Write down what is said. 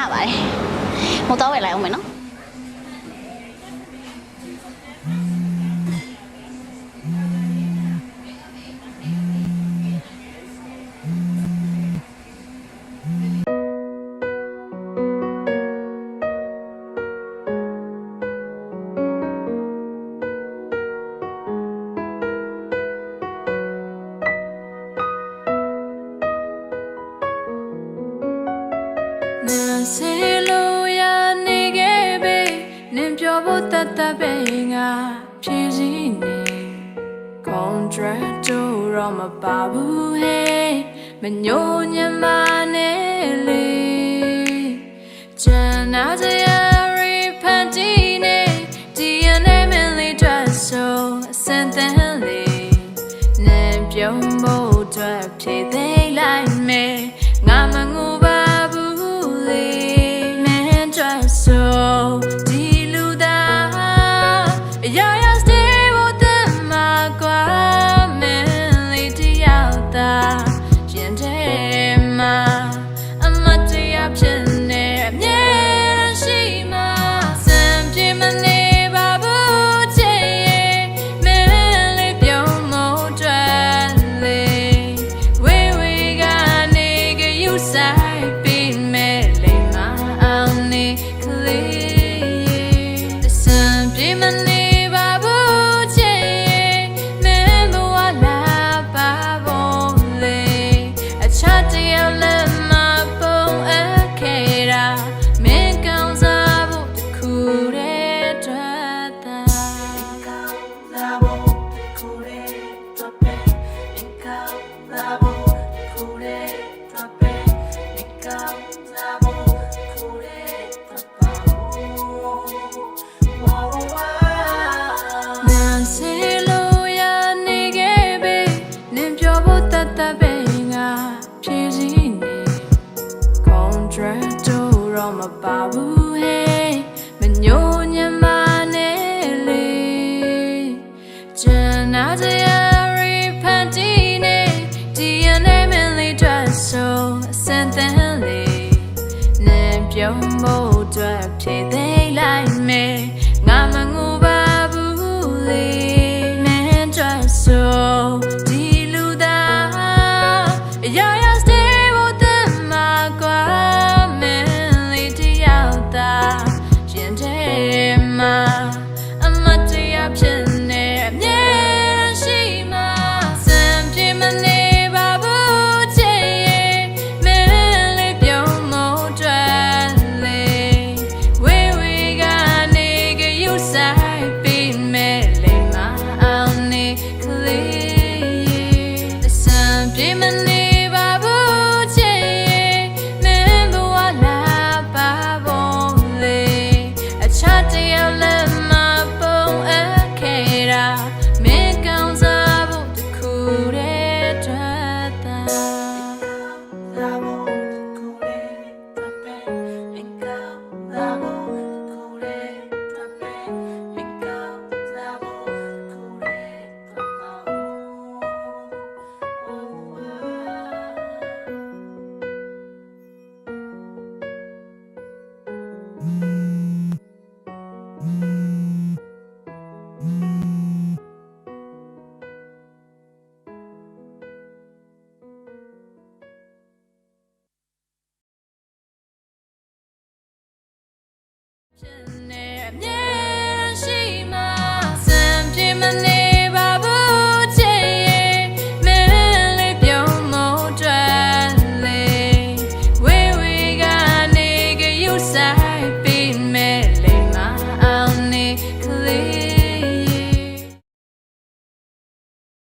လှပါတယ်မို့တော့ဝယ်လိုက်အောင်မယ်နော်စေလို့ရနေခဲ့ပဲနင်ပြောဖို့တတ်တတ်ပဲငါဖြည့်စည်းနေ contract တော့မပါဘူး hey မညိုညမနဲ့လေကျန်နာစရာရီဖန်တီးနေဒီရနေမလေးတွေ့ဆိုအစင်တန်လေးနင်ပြုံးဖို့အတွက်ဖြည့်သိမ်းလိုက်မယ်ငါမငိုပါSo di luda ya ya stay with ma kwa men li ti out da yin de ma amati ya phin ne mye shi ma sam pi ma ne ba bu che men li pyaung mo twa le we ga ne ge you sai pi me le ma ang ne Contract တော့မပါဘူး hey မညိုညမနဲ့လေကျန်နာစရာရီဖန်တီးနေဒီရနေမလေးတွေ့ဆိုအစင်တန်လေးနင်ပြုံးဖို့အတွက်ဖြည့်သိမ်းလိုက်မယ်